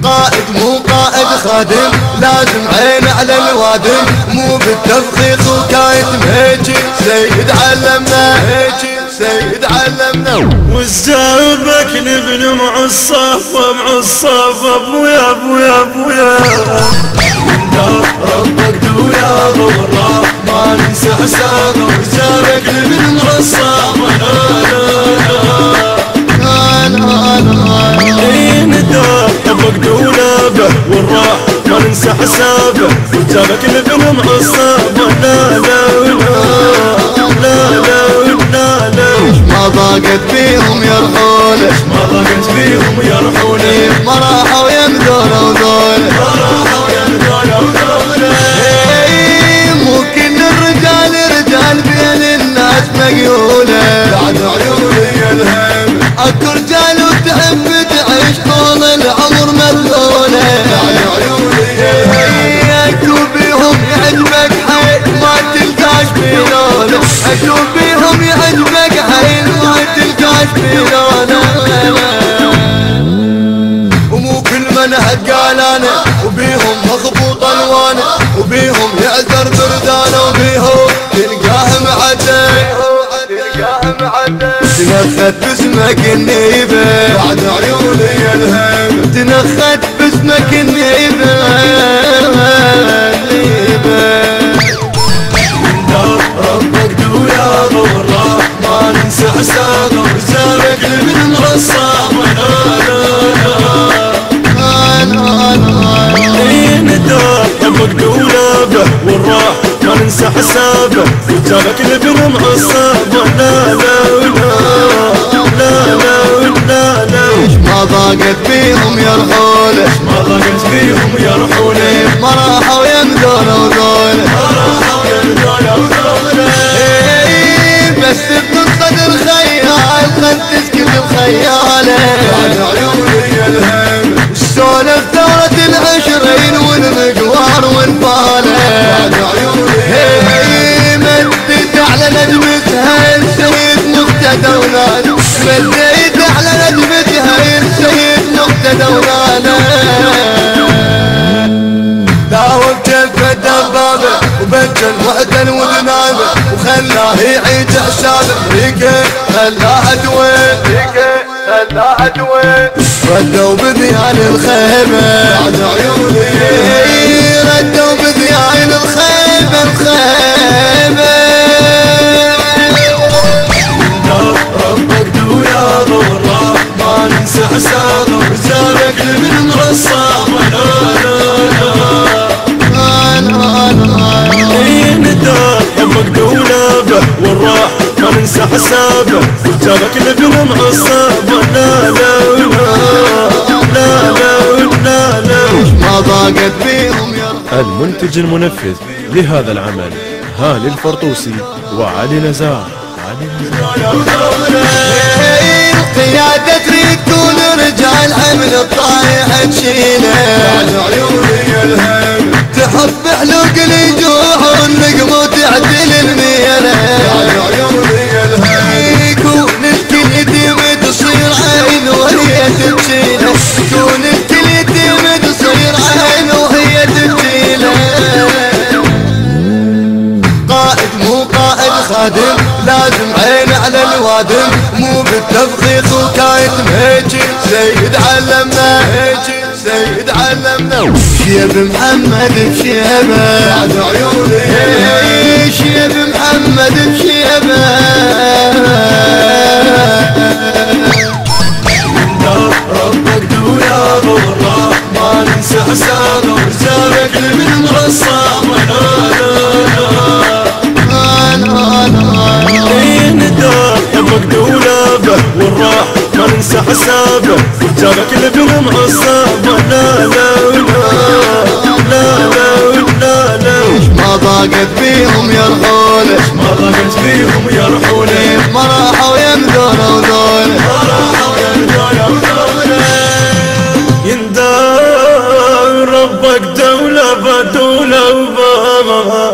قائد مو قائد خادم، لازم عين على الوادم، مو بالتفخيخ وكايت هيجي سيد علمنا، هيجي سيد علمنا. والزابك نبن مع الصفة مع الصفة ابويا ابويا ابويا ربك دويا ضوء ما ننسى حسابه. والزابك نبن مع الصفة ربك دولابه والراح ما ننسى حسابه. وجابك نبن مع الصفة لا لا لا لا لا لا. ما ضاقت بيهم يرحونه، ما ضاقت بيهم يرحونه، ما راحوا يمدونه وذوله، ما راحوا يمدونه وذوله. مو كل الرجال رجال بين الناس مقيوله، بعد عيوني الهم اكو رجال وتحب تعيش طول العمر مذلوله، بعد عيوني اكو بيهم يعجبك حيل ما تلقاش بلونه، اكو بيهم يعجبك حيل ما تلقاش بلونه. ومو كل من قال انا، وبيهم مخبوط الوانه، وبيهم يعذر بردانه، وبيهم تلقاه معدل، تلقاه معدل. تنخت باسمك النيبه بعد عيوني الهم، تنخت باسمك النيبه ربك دويا ضوء ما ننسى حسابه. وزارك من الصعب ربك دولابه والراح ما ننسى حسابه. وجابك لبن مع الصعب لا لا لا لا لا لا. ما ضاقت بيهم يرحونه، ما ضاقت بيهم يرحونه، ما راحوا يمدونه وذوله، ما راحوا يمدونه وذوله. بس بتصدر خيال خد تسكت بخياله، بعد عيوني الهم سولف ثورة العشرين والمقوار والفاله، بعد عيوني مدت على نجمتها السيد مقتدى وناله، مدت على نجمتها السيد مقتدى وناله. داوم جفة دبابه وبجل وحده وذنابه، وخلاه يعيد حسابه. ريكه خلاه دوين، ريكه خلاه دوين. ردوا بذيان الخيمه بعد عيوني، ردوا بذيان الخيمه الخيمه. ربك دويا ضوء ما ننسى حسابه. وزارك من الصعب ربك دولابه والراح ما ننسى حسابه. وجابك لبن مع الصعب لا لا لا لا لا لا. ما ضاقت بيهم المنتج المنفذ لهذا العمل هاني الفرطوسي وعلي نزار. القيادة تريد تكون رجال حمل الطايح تشيله، بعد عيوني الهم تحب حلوق الجوع والنقم وتعدل الميله، بعد عيوني الهم يكون الكل يتيم تصير عين وهي تبجيله، يكون الكل يتيم تصير عين وهي تبجيله. قائد مو قائد خادم، لازم عين على الوادم، مو بالتفخيخ وكايت هيجي سيد علمنا، هيجي سيد علمنا. شيب محمد بشيبه بعد عيوني، شيب محمد بشيبه. ربك دويا ضوء ما ننسى حسابه. وزارك من الصعب ربك دولابه والراح ما ننسى حسابه. وجابك لبن مع الصعب لا لا لا لا لا لا. ما ضاقت بيهم يرحونه، ما ضاقت بيهم يرحونه، ما راحوا يمدونه وذوله، ما راحوا يمدونه وذوله. يندار ربك دولة بدولة وبابا.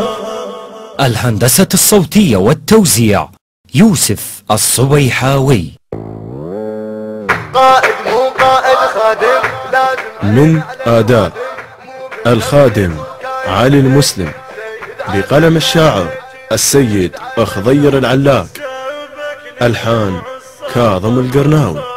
الهندسة الصوتية والتوزيع يوسف الصبيحاوي. قائد مو قائد خادم. من آداء الخادم علي المسلم بقلم الشاعر السيد أخضير العلاق، ألحان كاظم القرناوي.